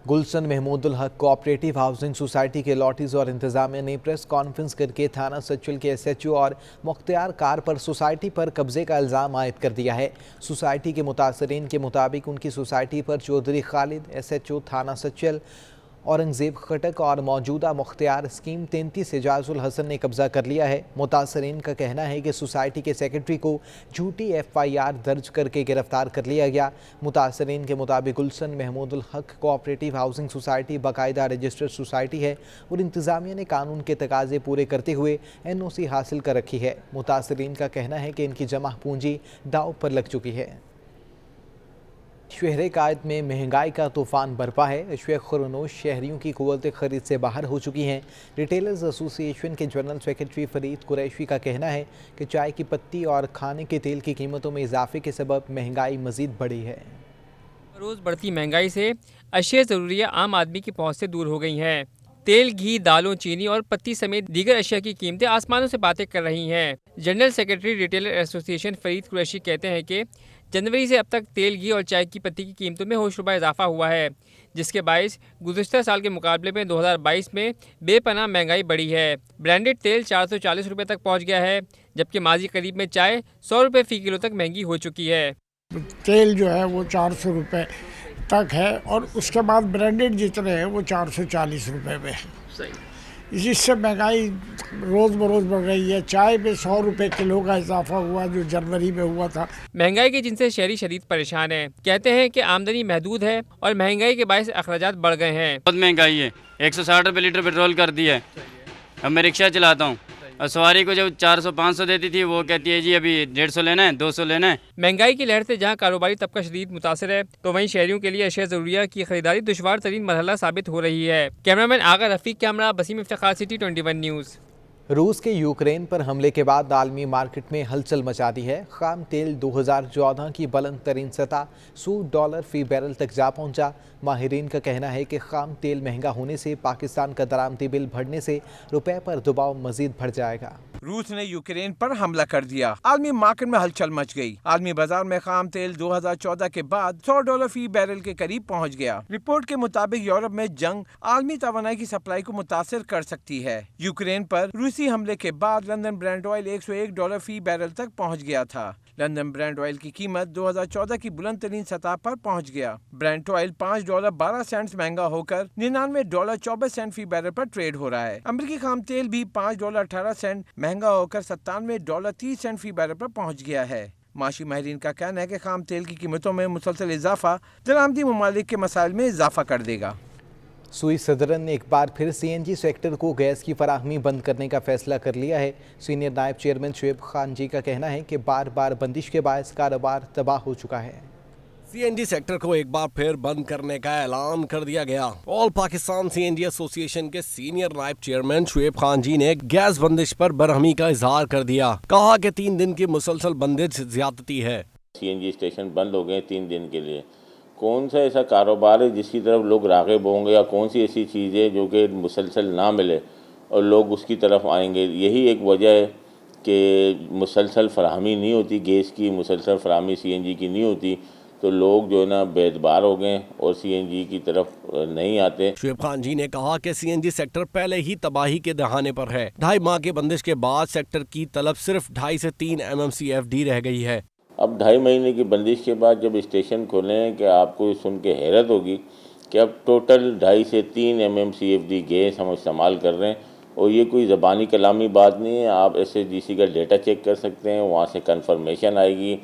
गुलशन महमूदुल हक cooperative housing society के लॉटीज और इंतजामिया ने प्रेस कॉन्फ्रेंस करके थाना सचिल के SHO और मुख्तियार कार पर सोसाइटी पर कब्जे का इल्ज़ाम आयद कर दिया है। सोसाइटी के मुतासरीन के मुताबिक उनकी सोसाइटी पर चौधरी खालिद SHO थाना सचिल, औरंगजेब खटक और मौजूदा मुख्तियार स्कीम 33 एजाजुल हसन ने कब्जा कर लिया है। मुतासरीन का कहना है कि सोसाइटी के सेक्रेटरी को झूठी FIR दर्ज करके गिरफ्तार कर लिया गया। मुतासरीन के मुताबिक गुलशन महमूदुल हक कोऑपरेटिव हाउसिंग सोसाइटी बाकायदा रजिस्टर्ड सोसाइटी है और इंतजामिया ने कानून के तकाजे पूरे करते हुए NOC हासिल कर रखी है। मुतासरीन का कहना है कि इनकी जमा पूंजी दांव पर लग चुकी है। शहर कायद में महंगाई का तूफान बरपा है। अशवा खुरनोश शहरियों की कुव्वत खरीद से बाहर हो चुकी हैं। रिटेलर्स एसोसिएशन के जनरल सेक्रेटरी फरीद कुरैशी का कहना है कि चाय की पत्ती और खाने के तेल की कीमतों में इजाफे के सबब महंगाई मजीद बढ़ी है। रोज़ बढ़ती महंगाई से अशिया ज़रूरिया आम आदमी की पहुंच से दूर हो गई हैं। तेल, घी, दालों, चीनी और पत्ती समेत दीगर अशिया की कीमतें आसमानों से बातें कर रही हैं। General secretary retailer association Farid Qureshi कहते हैं कि जनवरी से अब तक तेल, घी और चाय की पत्ती की कीमतों में होशरुबा इजाफा हुआ है, जिसके बायस गुज़श्ता साल के मुकाबले में 2022 में बेपनाह महंगाई बढ़ी है। ब्रांडेड तेल 440 रुपये तक पहुँच गया है, जबकि माजी करीब में चाय 100 रुपये फ़ी किलो तक महंगी हो चुकी है। तेल जो है वो 400 रुपये तक है और उसके बाद ब्रांडेड जितने हैं वो 440 रुपये में है। इससे महंगाई रोज़ बरोज़ बढ़ रही है। चाय पे 100 रुपये किलो का इजाफा हुआ जो जनवरी में हुआ था। महंगाई की जिनसे शहरी शदीद परेशान है। कहते हैं कि आमदनी महदूद है और महंगाई के बायस अखराजात बढ़ गए हैं। बहुत महंगाई है। 160 रुपये लीटर पेट्रोल कर दिया है। अब मैं रिक्शा चलाता हूँ और सवारी को जब 400-500 देती थी वो कहती है जी अभी 150 लेना है, 200 लेना है। महंगाई की लहर से जहां कारोबारी तबका शदीद मुतासर है, तो वहीं शहरियों के लिए अशिया ज़रूरिया की खरीदारी दुश्वार तरीन मरहला साबित हो रही है। कैमरामैन आगा रफ़ीक, camera Basim Iftikhar, city 21 news. रूस के यूक्रेन पर हमले के बाद आलमी मार्केट में हलचल मचा दी है। खाम तेल 2014 की बुलंद तरीन सतह $100 फ़ी बैरल तक जा पहुंचा। माहिरीन का कहना है कि खाम तेल महंगा होने से पाकिस्तान का दरामदी बिल बढ़ने से रुपए पर दबाव मजीद बढ़ जाएगा। रूस ने यूक्रेन पर हमला कर दिया। आलमी मार्केट में हलचल मच गई। आलमी बाजार में खाम तेल 2014 के बाद $100 फी बैरल के करीब पहुंच गया। रिपोर्ट के मुताबिक यूरोप में जंग आलमी तवानाई की सप्लाई को मुतासर कर सकती है। यूक्रेन पर रूसी हमले के बाद लंदन ब्रेंट ऑयल $101 फी बैरल तक पहुंच गया था। लंदन ब्रेंट ऑयल की कीमत 2014 की बुलंद तरीन सतह पर पहुंच गया। ब्रेंट ऑयल $5.12 महंगा होकर $99.24 फी बैरल पर ट्रेड हो रहा है। अमेरिकी खाम तेल भी $5.18 महंगा होकर $97.30 फी बैरल पर पहुंच गया है। माशी माहिरीन का कहना है कि खाम तेल की कीमतों में मुसलसल इजाफा दरामदी ममालिक के मसाइल में इजाफा कर देगा। सुई सदरन ने एक बार फिर CNG सेक्टर को गैस की फराहमी बंद करने का फैसला कर लिया है। सीनियर नायब चेयरमैन शुएब खान जी का कहना है कि बार बार बंदिश के बायस कारोबार तबाह हो चुका है। CNG सेक्टर को एक बार फिर बंद करने का ऐलान कर दिया गया। ऑल पाकिस्तान CNG एसोसिएशन के सीनियर नायब चेयरमैन शुएब खान जी ने गैस बंदिश पर बरहमी का इजहार कर दिया। कहा कि 3 दिन की मुसलसल बंदिश ज्यादती है। CNG स्टेशन बंद हो गए 3 दिन के लिए। कौन सा ऐसा कारोबार है जिसकी तरफ लोग राग़िब होंगे, या कौन सी ऐसी चीज़ है जो कि मुसलसल ना मिले और लोग उसकी तरफ आएंगे। यही एक वजह है कि मुसलसल फराहमी नहीं होती गैस की, मुसलसल फराहमी CNG की नहीं होती, तो लोग जो है ना बेदबार हो गए और CNG की तरफ नहीं आते। शुएब खान जी ने कहा कि CNG सेक्टर पहले ही तबाही के दहाने पर है। 2.5 माह के बंदिश के बाद सेक्टर की तलब सिर्फ 2.5 से 3 MMCFD रह गई है। अब 2.5 महीने की बंदिश के बाद जब स्टेशन खोले हैं कि आपको सुन के हैरत होगी कि अब टोटल 2.5 से 3 MMCFD गैस हम इस्तेमाल कर रहे हैं। और ये कोई ज़बानी कलामी बात नहीं है, आप SHGC का डेटा चेक कर सकते हैं, वहाँ से कंफर्मेशन आएगी।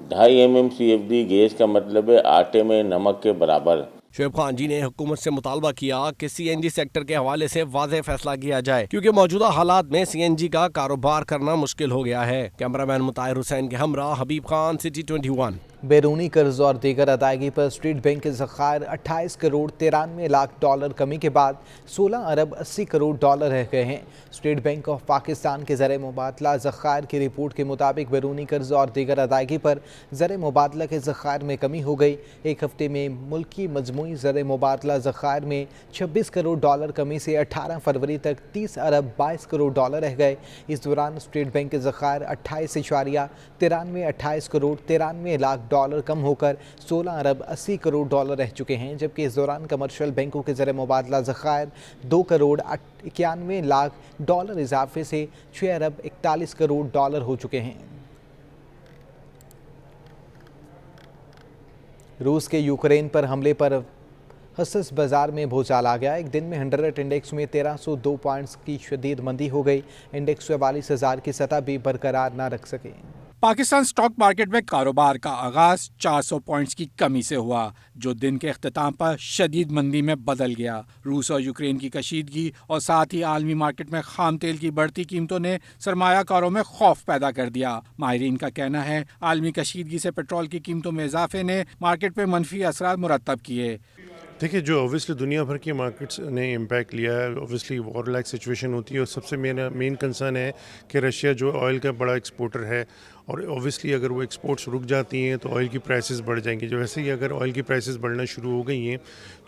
2.5 MMCFD गैस का मतलब है आटे में नमक के बराबर। शुएब खान जी ने हुकूमत से मुतालबा किया कि CNG सेक्टर के हवाले से वाज़ेह फैसला किया जाए, क्योंकि मौजूदा हालात में CNG का कारोबार करना मुश्किल हो गया है। कैमरामैन मुताहिर हुसैन के हमरा हबीब खान, सिटी 21। बैरूनी कर्ज और दीगर अदायगी पर स्टेट बैंक के ज़खायर 28 करोड़ 93 लाख डॉलर कमी के बाद 16 अरब 80 करोड़ डॉलर रह गए हैं। स्टेट बैंक ऑफ पाकिस्तान के ज़र मुबादला ज़खायर की रिपोर्ट के मुताबिक बैरूनी कर्ज और दीगर अदायगी पर ज़र मुबादला के ज़खायर में कमी हो गई। एक हफ्ते में मुल्की मजमूई ज़र मुबादला ज़खायर में 26 करोड़ डॉलर कमी से 18 फरवरी तक 30 अरब 22 करोड़ डॉलर रह गए। इस दौरान स्टेट बैंक के ज़खायर 28 करोड़ 93 लाख $1,00,000 कम होकर 16 अरब 80 करोड़ डॉलर रह चुके हैं, जबकि इस दौरान कमर्शियल बैंकों के ज़रिए मुबादला ज़खायर 2 करोड़ 91 लाख डॉलर इजाफे से 6 अरब 41 करोड़ डॉलर हो चुके हैं। रूस के यूक्रेन पर हमले पर हसस बाजार में भूचाल आ गया। एक दिन में 100 इंडेक्स में 1302 पॉइंट्स की शदीद मंदी हो गई। इंडेक्स 44,000 की सतह भी बरकरार न रख सके। पाकिस्तान स्टॉक मार्केट में कारोबार का आगाज 400 पॉइंट्स की कमी से हुआ, जो दिन के अख्ताम पर शदीद मंदी में बदल गया। रूस और यूक्रेन की कशीदगी और साथ ही आलमी मार्केट में खाम तेल की बढ़ती कीमतों ने सरमायाकारों में खौफ पैदा कर दिया। माहिरीन का कहना है आलमी कशीदगी से पेट्रोल की कीमतों में इजाफे ने मार्केट पर मनफी असरात मुरतब किए। देखिए, जो ऑब्वियसली दुनिया भर की मार्केट्स ने इम्पैक्ट लिया है, ऑब्वियसली वॉर लाइक सिचुएशन होती है और सबसे मेन कंसर्न है कि रशिया जो ऑयल का बड़ा एक्सपोर्टर है और ऑब्वियसली अगर वो एक्सपोर्ट्स रुक जाती हैं तो ऑयल की प्राइसेस बढ़ जाएंगी। जो वैसे ही अगर ऑयल की प्राइसेस बढ़ना शुरू हो गई हैं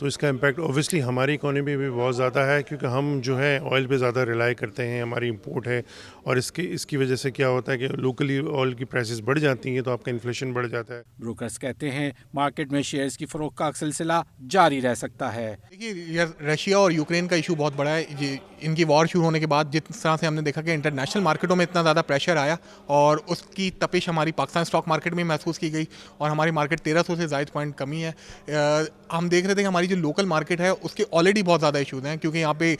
तो इसका इम्पैक्ट ऑब्वियसली हमारी इकोनॉमी भी बहुत ज़्यादा है, क्योंकि हम जो है ऑयल पे ज़्यादा रिलाई करते हैं, हमारी इंपोर्ट है और इसकी वजह से क्या होता है कि लोकली ऑयल की प्राइसेस बढ़ जाती हैं तो आपका इन्फ्लेशन बढ़ जाता है। ब्रोकर्स कहते हैं मार्केट में शेयर्स की फरोख्त का सिलसिला जारी रह सकता है। देखिए, रशिया और यूक्रेन का इशू बहुत बड़ा है। इनकी वॉर शुरू होने के बाद जिस तरह से हमने देखा कि इंटरनेशनल मार्केटों में इतना ज़्यादा प्रेशर आया और उसकी तपिश हमारी पाकिस्तान स्टॉक मार्केट में महसूस की गई और हमारी मार्केट 1300 से ज़ायद पॉइंट कमी है। हम देख रहे थे कि हमारी जो लोकल मार्केट है उसके ऑलरेडी बहुत ज़्यादा इशूज़ हैं, क्योंकि यहाँ पे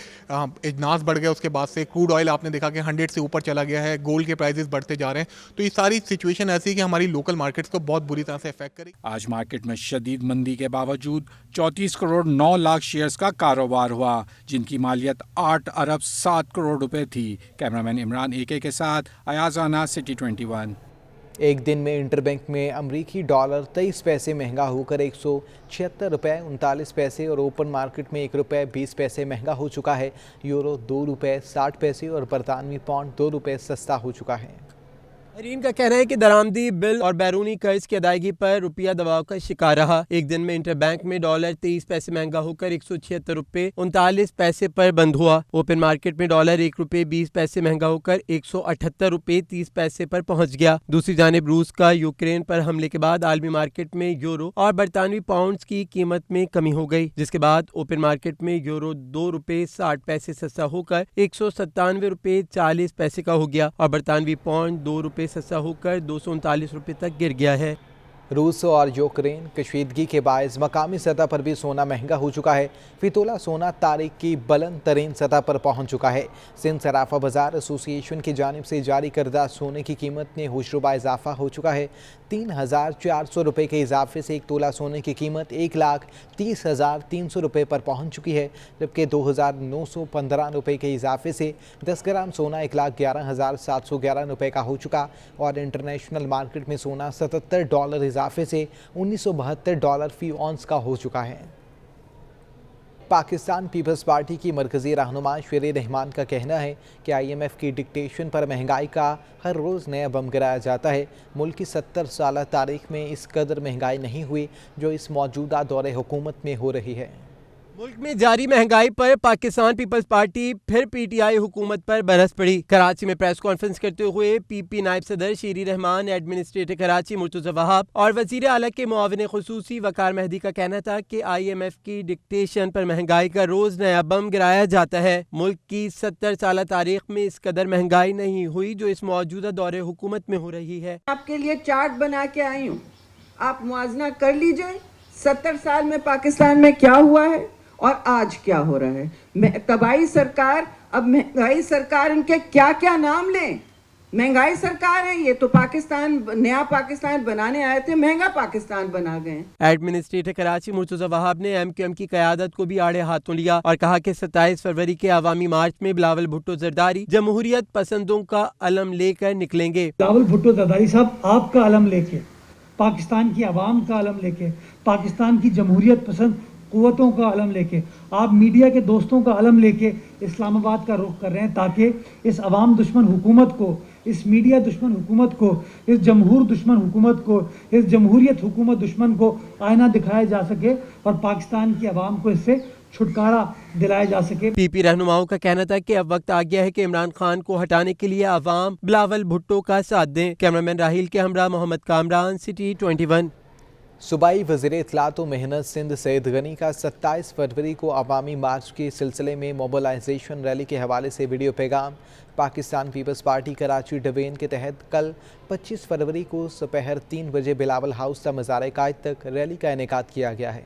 इजनास बढ़ गया, उसके बाद से क्रूड ऑयल आपने देखा कि 100 से ऊपर चला गया है, गोल्ड के प्राइसेस बढ़ते जा रहे हैं। तो ये सारी सिचुएशन ऐसी है कि हमारी लोकल मार्केट्स को बहुत बुरी तरह से इफेक्ट करेगी। आज मार्केट में शदीद मंदी के बावजूद 34 करोड़ 9 लाख शेयर्स का कारोबार हुआ, जिनकी मालियत 8 अरब 7 करोड़ रुपए थी। कैमरामैन इमरान AK के साथ अयाज राना, सिटी 21। एक दिन में इंटरबैंक में अमरीकी डॉलर 23 पैसे महंगा होकर 176 रुपये 39 पैसे और ओपन मार्केट में 1 रुपये 20 पैसे महंगा हो चुका है। यूरो 2 रुपये 60 पैसे और बरतानवी पाउंड 2 रुपये सस्ता हो चुका है। माहिरीन का कहना है कि दरामदी बिल और बैरूनी कर्ज की अदायगी पर रुपया दबाव का शिकार रहा। एक दिन में इंटरबैंक में डॉलर 23 पैसे महंगा होकर 176 रुपये 39 पैसे पर बंद हुआ। ओपन मार्केट में डॉलर 1 रुपये 20 पैसे महंगा होकर 178 रुपये 30 पैसे पर पहुंच गया। दूसरी जानिब रूस का यूक्रेन पर हमले के बाद आलमी मार्केट में यूरो और बरतानवी पाउंड की कीमत में कमी हो गई, जिसके बाद ओपन मार्केट में यूरो 2 रुपये 60 पैसे सस्ता होकर 197 रुपये 40 पैसे का हो गया और बरतानवी पाउंड 2 रुपये सस्ता होकर 239 रुपये तक गिर गया है। रूस और यूक्रेन कशीदगी के बायस मकामी सतह पर भी सोना महंगा हो चुका है। फितोला सोना तारीख की बुलंद तरीन सतह पर पहुंच चुका है। सिंध सराफा बाजार एसोसिएशन की जानिब से जारी करदा सोने की कीमत में होशरुबा इजाफा हो चुका है। 3,400 रुपये के इजाफे से 1 तोला सोने की कीमत 1,30,300 रुपये पर पहुंच चुकी है, जबकि 2,915 रुपये के इजाफे से 10 ग्राम सोना 1,11,711 रुपये का हो चुका और इंटरनेशनल मार्केट में सोना $77 इजाफे से $1,972 फी औंस का हो चुका है। पाकिस्तान पीपल्स पार्टी की मरकज़ी रहनुमा शेर रहमान का कहना है कि IMF की डिक्टेशन पर महंगाई का हर रोज़ नया बम गिराया जाता है। मुल्क की 70 साल तारीख में इस कदर महंगाई नहीं हुई जो इस मौजूदा दौरे हुकूमत में हो रही है। मुल्क में जारी महंगाई पर पाकिस्तान पीपल्स पार्टी फिर PTI हुकूमत पर बरस पड़ी। कराची में प्रेस कॉन्फ्रेंस करते हुए PP नायब सदर शेर रहमान, एडमिनिस्ट्रेटर कराची मुर्तज़ा वहाब और वज़ीर आला के मुआविन खुसूसी वकार मेहदी का कहना था कि IMF की डिक्टेशन पर महंगाई का रोज नया बम गिराया जाता है। मुल्क की 70 साल तारीख में इस कदर महंगाई नहीं हुई जो इस मौजूदा दौरे हुकूमत में हो रही है। आपके लिए चार्ट बना के आई हूँ, आप मुआवजा कर लीजिए 70 साल में पाकिस्तान में क्या हुआ है और आज क्या हो रहा है। तबाही सरकार, अब महंगाई सरकार, इनके क्या क्या नाम लें। महंगाई सरकार है ये, तो पाकिस्तान, नया पाकिस्तान बनाने आए थे, महंगा पाकिस्तान बना गए। एडमिनिस्ट्रेटर कराची मुर्तज़ा वहाब ने MQM की क़यादत को भी आड़े हाथों लिया और कहा कि 27 फरवरी के अवामी मार्च में बिलावल भुट्टो जरदारी जमहूरियत पसंदों का अलम लेकर निकलेंगे। बिलावल भुट्टो जरदारी साहब आपका अलम लेके, पाकिस्तान की आवाम का अलम लेके, पाकिस्तान की जमहूरियत पसंद कुव्वतों का अलम लेके, आप मीडिया के दोस्तों का अलम लेके इस्लामाबाद का रुख कर रहे हैं ताकि इस अवाम दुश्मन हुकूमत को इस मीडिया दुश्मन हुकूमत को, इस जमहूर दुश्मन हुकूमत को, इस जमहूरियत हुकूमत दुश्मन को आईना दिखाया जा सके और पाकिस्तान की आवाम को इससे छुटकारा दिलाया जा सके। पीपी रहनुमाओं का कहना था कि अब वक्त आ गया है कि इमरान खान को हटाने के लिए आवाम बिलावल भुट्टो का साथ दें। कैमरामैन राहिल के हमरा मोहम्मद कामरान, सिटी 21। सूबाई वज़ीर इत्तलात व मेहनत सिंध सईद गनी का 27 फरवरी को अवामी मार्च के सिलसिले में मोबिलाइजेशन रैली के हवाले से वीडियो पैगाम। Pakistan Peoples Party Karachi division के तहत कल 25 फरवरी को दोपहर 3 बजे बिलावल हाउस से मज़ार-ए-कायद तक रैली का इनेकाद किया गया है।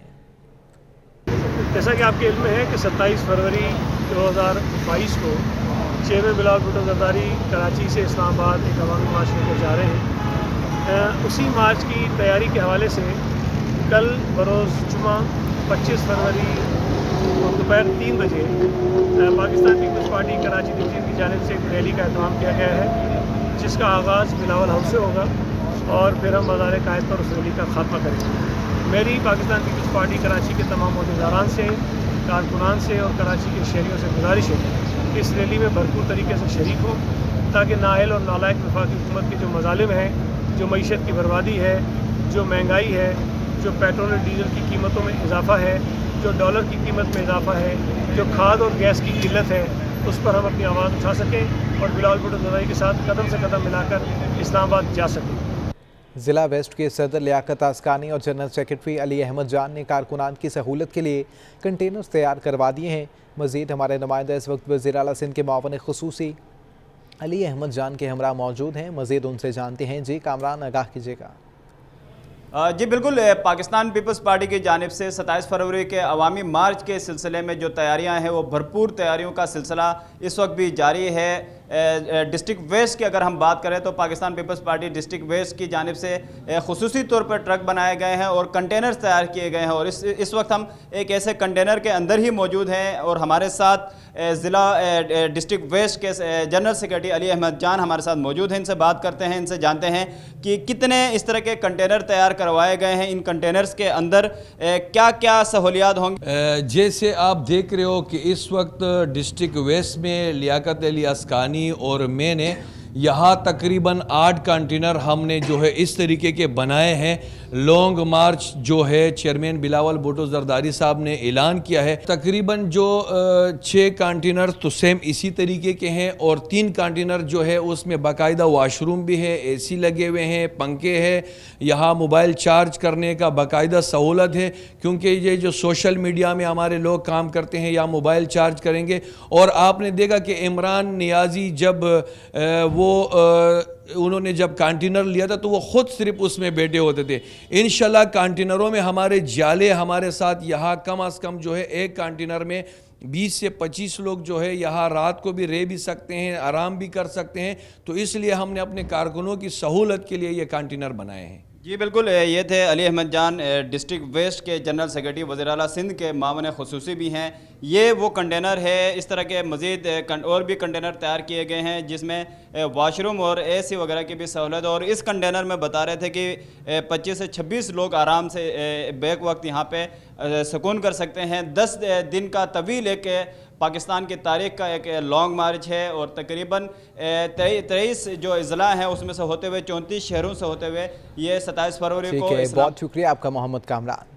जैसा कि आपके इल्म है कि 27 फरवरी 2022 को चेयरमैन बिलावल भुट्टो जरदारी कराची से इस्लामाबाद एक अवामी मार्च लेकर जा रहे हैं। उसी मार्च की तैयारी के हवाले से कल बरोज़ जुमा 25 फरवरी दोपहर 3 बजे Pakistan Peoples Party Karachi division की जानिब से एक रैली का एहतमाम किया गया है, जिसका आगाज़ बिलावल हाउस से होगा और फिर हम मज़ार-ए-कायद पर उस रैली का खात्मा करेंगे। मेरी पाकिस्तान पीपल्स पार्टी कराची के तमाम अहदेदारान से, कारकुनान से और कराची के शहरियों से गुजारिश है कि इस रैली में भरपूर तरीके से शरीक हो, ताकि नाअहल और नालायक वफाकी हुकूमत के जो मज़ालिम हैं, जो मईशत की बर्बादी है, जो महंगाई है, जो पेट्रोल और डीजल की कीमतों में इजाफा है, जो डॉलर की कीमत में इजाफा है, जो खाद और गैस की किल्लत है, उस पर हम अपनी आवाज़ उठा सकें और बिलावल भुट्टो जरदारी के साथ कदम से कदम मिलाकर इस्लामाबाद जा सकें। ज़िला वेस्ट के सदर लियाकत आसकानी और जनरल सेक्रेटरी अली अहमद जान ने कारकुनान की सहूलत के लिए कंटेनर्स तैयार करवा दिए हैं। मज़ीद हमारे नुमाइंदा इस वक्त वज़ीर आला सिंध के मुआविन ख़ुसूसी अली अहमद जान के हमरा मौजूद हैं। मज़ीद उनसे जानते हैं। जी कामरान, आगाह कीजिएगा। जी बिल्कुल, पाकिस्तान पीपल्स पार्टी की जानिब से 27 फरवरी के अवामी मार्च के सिलसिले में जो तैयारियां हैं वो भरपूर तैयारियों का सिलसिला इस वक्त भी जारी है। डिस्ट्रिक्ट वेस्ट की अगर हम बात करें तो Pakistan Peoples Party district west की जानिब से खुसूसी तौर पर ट्रक बनाए गए हैं और कंटेनर्स तैयार किए गए हैं और इस वक्त हम एक ऐसे कंटेनर के अंदर ही मौजूद हैं और हमारे साथ ज़िला डिस्ट्रिक्ट वेस्ट के जनरल सेक्रेटरी अली अहमद जान हमारे साथ मौजूद हैं। इनसे बात करते हैं, इनसे जानते हैं कि कितने इस तरह के कंटेनर तैयार करवाए गए हैं, इन कंटेनर्स के अंदर क्या क्या सहूलियात होंगी। जैसे आप देख रहे हो कि इस वक्त डिस्ट्रिक्ट वेस्ट में लियाकत अली अस्कानी और मैंने यहाँ तकरीबन 8 कंटेनर हमने जो है इस तरीके के बनाए हैं। लॉन्ग मार्च जो है चेयरमैन बिलावल भुट्टो जरदारी साहब ने ऐलान किया है। तकरीबन जो 6 कंटेनर तो सेम इसी तरीके के हैं और 3 कंटेनर जो है उसमें बाकायदा वाशरूम भी है, एसी लगे हुए हैं, पंखे हैं, यहाँ मोबाइल चार्ज करने का बाकायदा सहूलत है, क्योंकि ये जो सोशल मीडिया में हमारे लोग काम करते हैं या मोबाइल चार्ज करेंगे। और आपने देखा कि इमरान नियाज़ी जब उन्होंने जब कंटेनर लिया था तो वो ख़ुद सिर्फ उसमें बैठे होते थे। इंशाल्लाह कंटेनरों में हमारे जाले हमारे साथ यहाँ कम अज़ कम जो है एक कंटेनर में 20 से 25 लोग जो है यहाँ रात को भी रह भी सकते हैं, आराम भी कर सकते हैं। तो इसलिए हमने अपने कारकुनों की सहूलत के लिए ये कंटेनर बनाए हैं। जी बिल्कुल, ये थे अली अहमद जान, डिस्ट्रिक्ट वेस्ट के जनरल सेक्रेटरी वज़ीर आला सिंध के मामले ख़ुसूसी भी हैं। ये वो कंटेनर है, इस तरह के मज़ीद और भी कंटेनर तैयार किए गए हैं जिसमें वाशरूम और एसी वगैरह की भी सहूलत। और इस कंटेनर में बता रहे थे कि 25 से 26 लोग आराम से बैक वक्त यहाँ पे सुकून कर सकते हैं। 10 दिन का तवील एक पाकिस्तान की तारीख का एक लॉन्ग मार्च है और तकरीबन 23 जो अजला हैं उसमें से होते हुए 34 शहरों से होते हुए ये 27 फरवरी को। बहुत शुक्रिया आपका मोहम्मद कामरान।